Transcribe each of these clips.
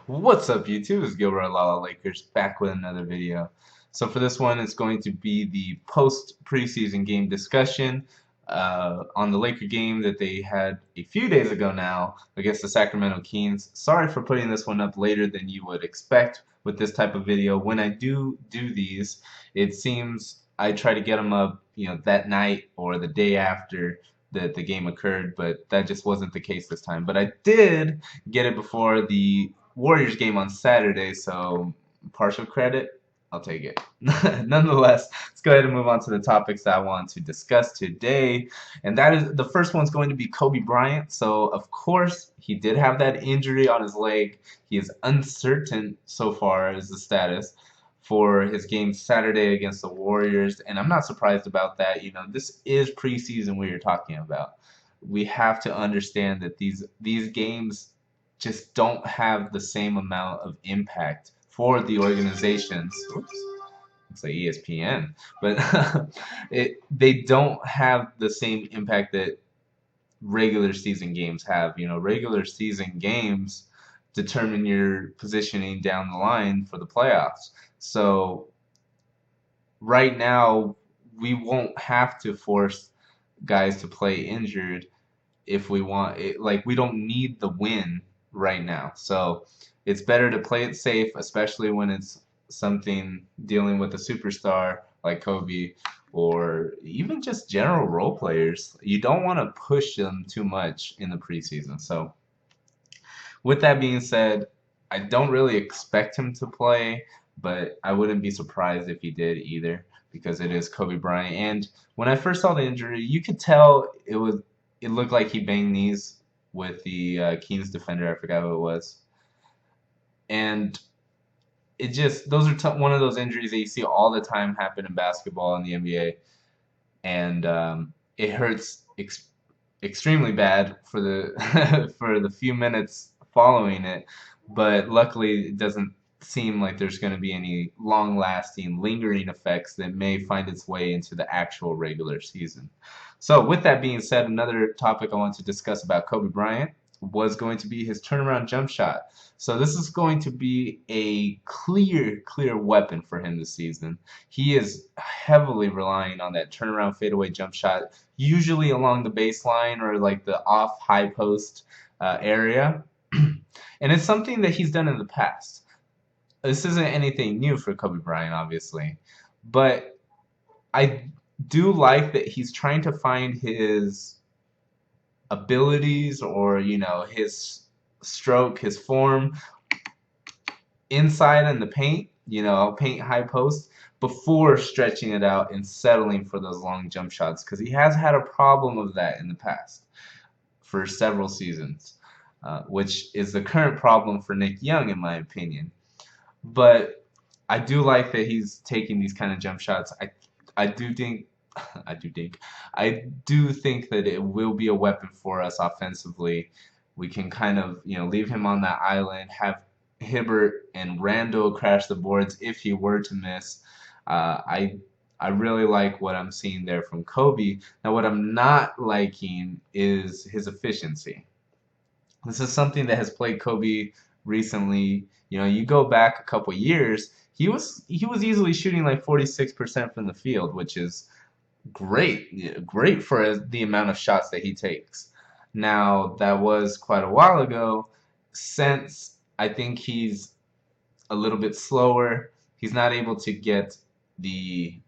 What's up, YouTube? It's Gilbert LaLaLakers back with another video. So for this one, it's going to be the post-preseason game discussion on the Laker game that they had a few days ago now against the Sacramento Kings. Sorry for putting this one up later than you would expect with this type of video. When I do these, it seems I try to get them up, that night or the day after that the game occurred, but that just wasn't the case this time. But I did get it before the Warriors game on Saturday, so partial credit, I'll take it. Nonetheless, let's go ahead and move on to the topics that I want to discuss today. And that is the first one's going to be Kobe Bryant. So, of course, he did have that injury on his leg. He is uncertain so far as the status for his game Saturday against the Warriors, and I'm not surprised about that. This is preseason we are talking about. We have to understand that these games just don't have the same amount of impact for the organizations. Oops, it's like ESPN, but they don't have the same impact that regular season games have. Regular season games determine your positioning down the line for the playoffs. So right now, we won't have to force guys to play injured if we want it. Like, we don't need the win right now. So it's better to play it safe, especially when it's something dealing with a superstar like Kobe or even just general role players. You don't want to push them too much in the preseason. So with that being said, I don't really expect him to play, but I wouldn't be surprised if he did either because it is Kobe Bryant. And when I first saw the injury, you could tell it looked like he banged knees with the Kings defender. I forgot who it was. And it just those are one of those injuries that you see all the time happen in basketball in the NBA, and it hurts extremely bad for the for the few minutes following it. But luckily, it doesn't seem like there's going to be any long-lasting, lingering effects that may find its way into the actual regular season. So, with that being said, another topic I want to discuss about Kobe Bryant was going to be his turnaround jump shot. So this is going to be a clear weapon for him this season. He is heavily relying on that turnaround fadeaway jump shot, usually along the baseline or like the off high post area. And it's something that he's done in the past. This isn't anything new for Kobe Bryant, obviously, but I do like that he's trying to find his abilities or his stroke, his form inside in the paint, paint high post before stretching it out and settling for those long jump shots because he has had a problem of that in the past for several seasons, which is the current problem for Nick Young in my opinion. But I do like that he's taking these kind of jump shots. I do think I do think that it will be a weapon for us offensively. We can kind of, leave him on that island, have Hibbert and Randall crash the boards if he were to miss. I really like what I'm seeing there from Kobe. Now, what I'm not liking is his efficiency. This is something that has plagued Kobe recently. You go back a couple years, he was easily shooting like 46% from the field, which is great, yeah, great for the amount of shots that he takes. Now, that was quite a while ago. Since I think he's a little bit slower, he's not able to get the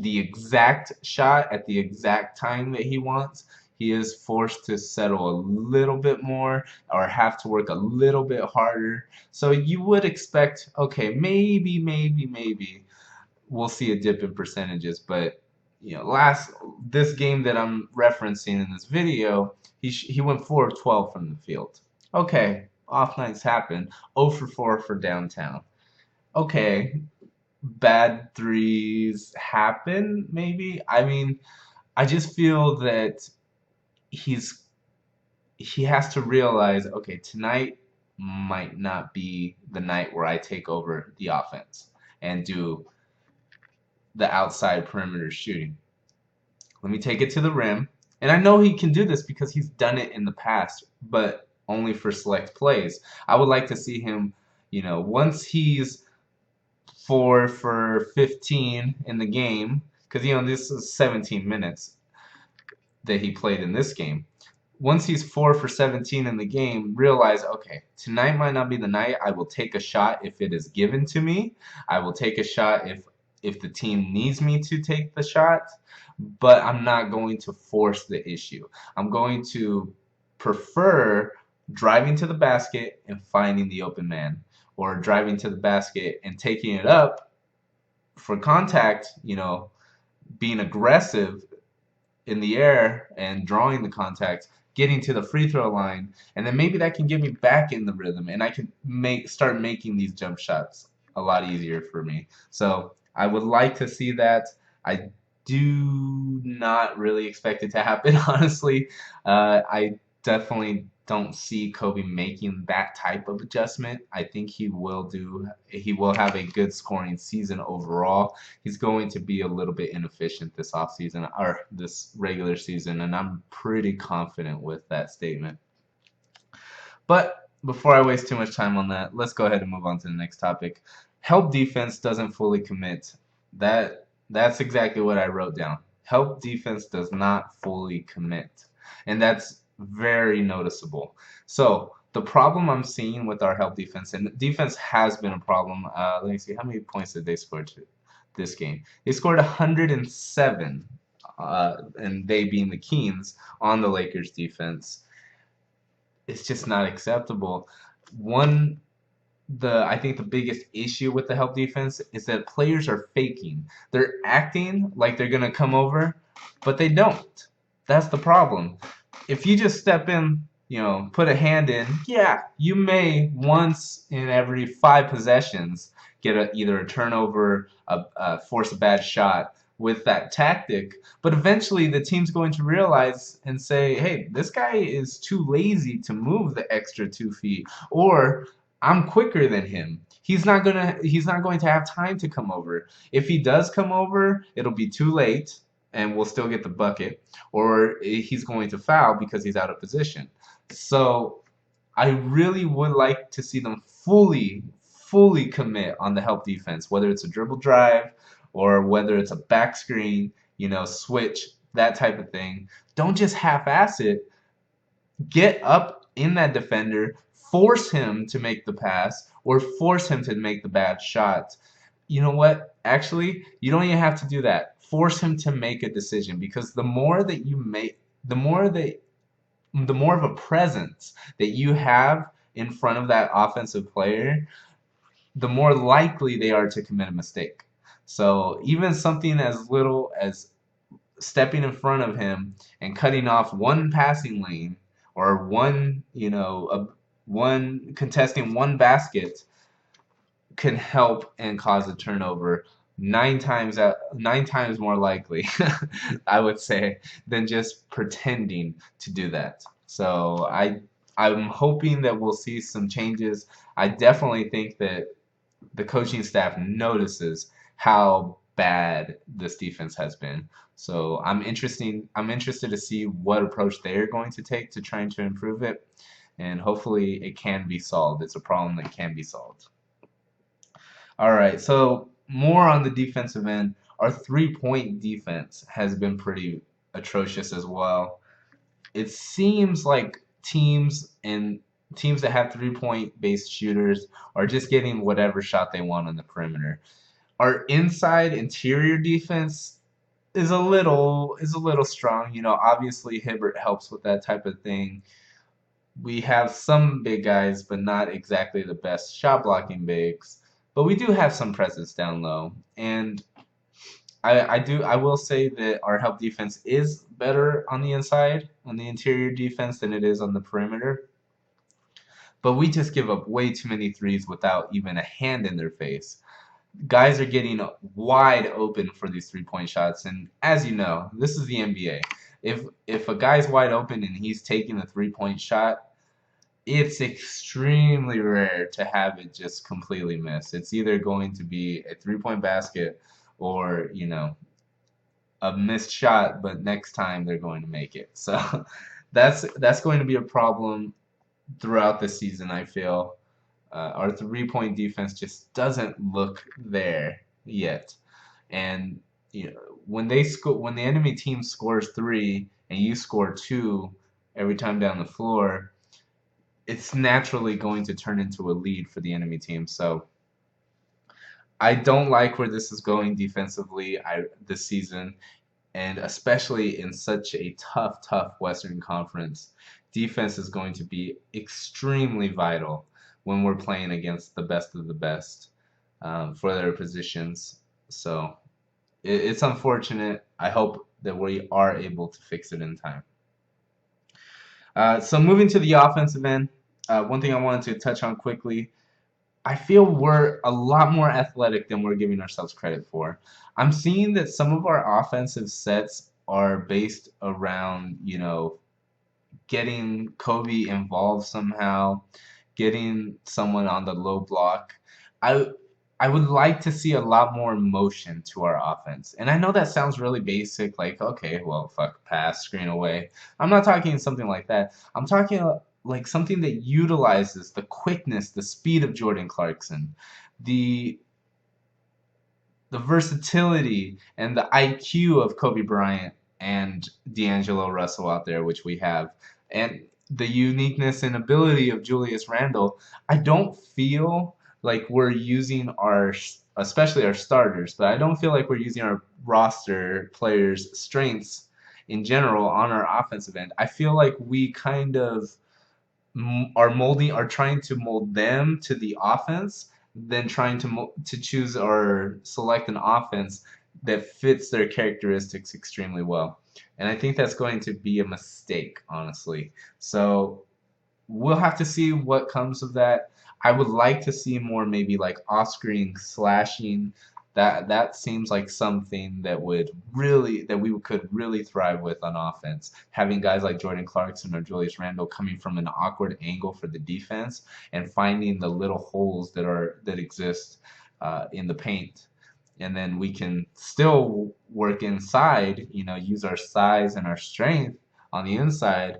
the exact shot at the exact time that he wants. He is forced to settle a little bit more or have to work a little bit harder. So you would expect, okay, maybe we'll see a dip in percentages, but last this game that I'm referencing in this video, he went 4 of 12 from the field. Okay, off nights happen. 0 for 4 for downtown. Okay, bad threes happen, maybe. I mean, I just feel that he's he has to realize, okay, tonight might not be the night where I take over the offense and do the outside perimeter shooting. Let me take it to the rim. And I know he can do this because he's done it in the past, but only for select plays. I would like to see him, once he's 4 for 15 in the game, because this is 17 minutes that he played in this game. Once he's 4 for 17 in the game, realize, okay, tonight might not be the night. I will take a shot if it is given to me. I will take a shot if the team needs me to take the shot, but I'm not going to force the issue. I'm going to prefer driving to the basket and finding the open man, or driving to the basket and taking it up for contact, being aggressive in the air and drawing the contact, getting to the free throw line, and then maybe that can get me back in the rhythm, and I can start making these jump shots a lot easier for me. So I would like to see that. I do not really expect it to happen, honestly. I definitely don't see Kobe making that type of adjustment. I think he will have a good scoring season overall. He's going to be a little bit inefficient this offseason, or this regular season, and I'm pretty confident with that statement. But before I waste too much time on that, let's go ahead and move on to the next topic. Help defense doesn't fully commit. That's exactly what I wrote down. Help defense does not fully commit. And that's very noticeable. So the problem I'm seeing with our help defense, and defense has been a problem. Let me see, how many points did they score to this game? They scored 107, and they being the Kings, on the Lakers defense. It's just not acceptable. I think the biggest issue with the help defense is that players are faking. They're acting like they're gonna come over, but they don't. That's the problem. If you just step in, put a hand in, yeah, you may once in every 5 possessions get either a turnover, force a bad shot with that tactic, but eventually the team's going to realize and say, hey, this guy is too lazy to move the extra 2 feet, or I'm quicker than him. He's not going to have time to come over. If he does come over, it'll be too late and we'll still get the bucket, or he's going to foul because he's out of position. So I really would like to see them fully commit on the help defense, whether it's a dribble drive or whether it's a back screen, switch, that type of thing. Don't just half-ass it. Get up in that defender, force him to make the pass, or force him to make the bad shot. You know what? Actually, you don't even have to do that. Force him to make a decision, because the more that you make, the more of a presence that you have in front of that offensive player, the more likely they are to commit a mistake. So even something as little as stepping in front of him and cutting off one passing lane, or one contesting one basket, can help and cause a turnover 9 times more likely, I would say, than just pretending to do that. So I'm hoping that we'll see some changes. I definitely think that the coaching staff notices how bad this defense has been. So I'm interested to see what approach they're going to take to trying to improve it, and hopefully it can be solved. It's a problem that can be solved. All right, so more on the defensive end. Our three-point defense has been pretty atrocious as well. It seems like teams that have three-point based shooters are just getting whatever shot they want on the perimeter. Our interior defense is a little strong. Obviously Hibbert helps with that type of thing. We have some big guys, but not exactly the best shot blocking bigs. But we do have some presence down low, and I will say that our help defense is better on the inside, on the interior defense, than it is on the perimeter. But we just give up way too many threes without even a hand in their face. Guys are getting wide open for these three-point shots, and as you know, this is the NBA. If a guy's wide open and he's taking a three-point shot, it's extremely rare to have it just completely miss. It's either going to be a three-point basket, or a missed shot, but next time they're going to make it. So that's going to be a problem throughout the season. I feel our 3-point defense just doesn't look there yet. And you know, when the enemy team scores three and you score two every time down the floor, it's naturally going to turn into a lead for the enemy team. So I don't like where this is going defensively this season, and especially in such a tough Western Conference. Defense is going to be extremely vital when we're playing against the best of the best for their positions. So it's unfortunate. I hope that we are able to fix it in time. So moving to the offensive end, one thing I wanted to touch on quickly. I feel we're a lot more athletic than we're giving ourselves credit for. I'm seeing that some of our offensive sets are based around, getting Kobe involved somehow, getting someone on the low block. I I would like to see a lot more motion to our offense. And I know that sounds really basic, like, okay, well, fuck, pass, screen away. I'm not talking something like that. I'm talking like something that utilizes the quickness, the speed of Jordan Clarkson, the the versatility and the IQ of Kobe Bryant and D'Angelo Russell out there, which we have, and the uniqueness and ability of Julius Randle. I don't feel like we're using especially our starters, but I don't feel like we're using our roster players' strengths in general on our offensive end. I feel like we kind of are trying to mold them to the offense than trying to choose or select an offense that fits their characteristics extremely well. And I think that's going to be a mistake, honestly. So we'll have to see what comes of that. I would like to see more maybe like off-screen slashing. That seems like something that we could really thrive with on offense. Having guys like Jordan Clarkson or Julius Randle coming from an awkward angle for the defense and finding the little holes that exist in the paint, and then we can still work inside. Use our size and our strength on the inside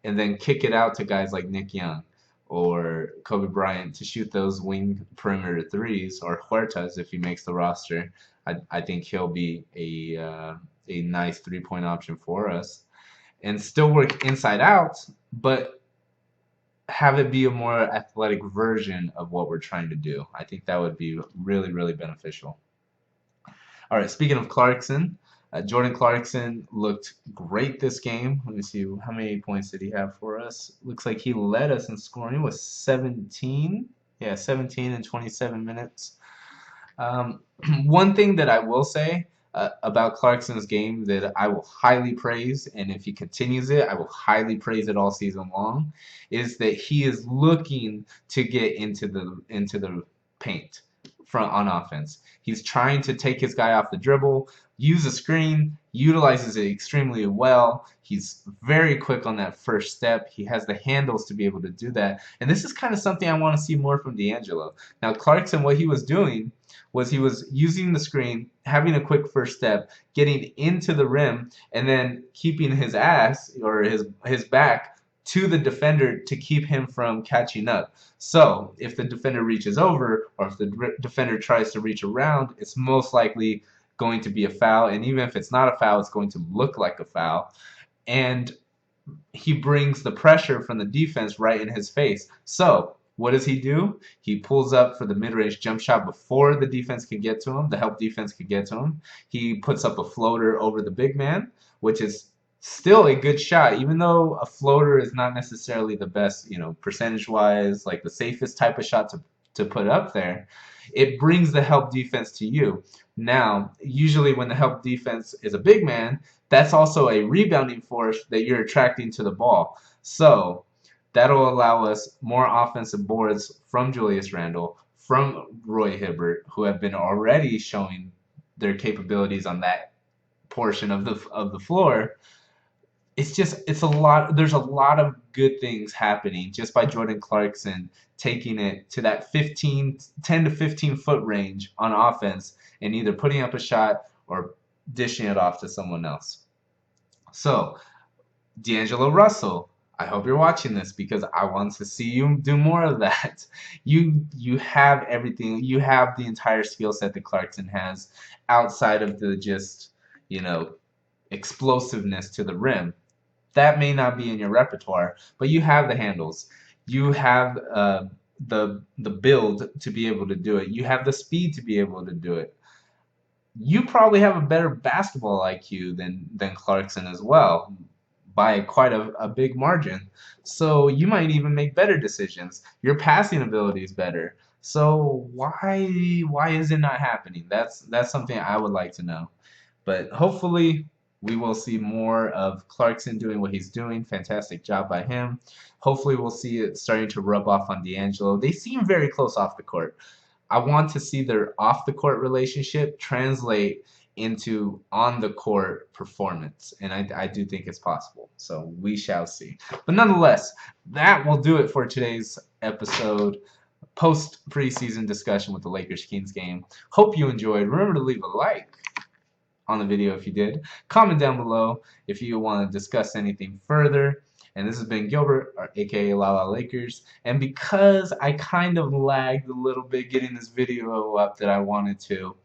and then kick it out to guys like Nick Young or Kobe Bryant to shoot those wing perimeter threes, or Huertas if he makes the roster. I think he'll be a nice 3-point option for us, and still work inside out, but have it be a more athletic version of what we're trying to do. I think that would be really, really beneficial. All right, speaking of Clarkson, Jordan Clarkson looked great this game. Let me see, how many points did he have for us? Looks like he led us in scoring with 17. Yeah, 17 in 27 minutes. One thing that I will say about Clarkson's game that I will highly praise, and if he continues it, I will highly praise it all season long, is that he is looking to get into the paint on offense. He's trying to take his guy off the dribble, use a screen, utilizes it extremely well. He's very quick on that first step. He has the handles to be able to do that. And this is kind of something I want to see more from D'Angelo. Now, Clarkson, what he was doing was he was using the screen, having a quick first step, getting into the rim, and then keeping his ass or his back to the defender to keep him from catching up. So if the defender reaches over or if the defender tries to reach around, it's most likely going to be a foul. And even if it's not a foul, it's going to look like a foul. And he brings the pressure from the defense right in his face. So what does he do? He pulls up for the mid-range jump shot before the defense can get to him, the help defense can get to him. He puts up a floater over the big man, which is still a good shot, even though a floater is not necessarily the best, percentage-wise, like the safest type of shot to put up there. It brings the help defense to you. Now, usually when the help defense is a big man, that's also a rebounding force that you're attracting to the ball. So that'll allow us more offensive boards from Julius Randle, from Roy Hibbert, who have been already showing their capabilities on that portion of the floor. It's a lot. There's a lot of good things happening just by Jordan Clarkson taking it to that 10 to 15 foot range on offense and either putting up a shot or dishing it off to someone else. So D'Angelo Russell, I hope you're watching this because I want to see you do more of that. You have everything. You have the entire skill set that Clarkson has outside of the just, you know, explosiveness to the rim. That may not be in your repertoire, but you have the handles. You have the build to be able to do it. You have the speed to be able to do it. You probably have a better basketball IQ than Clarkson as well, by quite a big margin. So you might even make better decisions. Your passing ability is better. So why is it not happening? That's something I would like to know. But hopefully we will see more of Clarkson doing what he's doing. Fantastic job by him. Hopefully we'll see it starting to rub off on D'Angelo. They seem very close off the court. I want to see their off the court relationship translate into on the court performance, and I do think it's possible. So we shall see. But nonetheless, that will do it for today's episode. Post preseason discussion with the Lakers Kings game. Hope you enjoyed. Remember to leave a like on the video if you did. Comment down below if you want to discuss anything further. And this has been Gilbert, aka LaLaLakers. And because I kind of lagged a little bit getting this video up that I wanted to,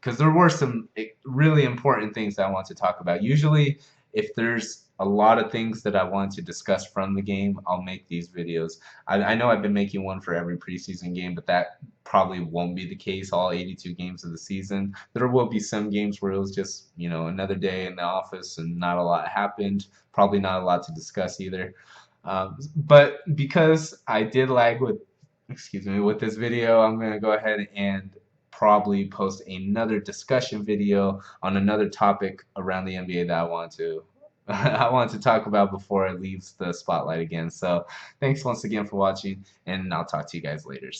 because there were some really important things that I want to talk about. Usually, if there's a lot of things that I want to discuss from the game, I'll make these videos. I know I've been making one for every preseason game, but that probably won't be the case all 82 games of the season. There will be some games where it was just, another day in the office and not a lot happened. Probably not a lot to discuss either. But because I did lag with this video, I'm going to go ahead and probably post another discussion video on another topic around the NBA that I want to I want to talk about before it leaves the spotlight again. So thanks once again for watching, and I'll talk to you guys later.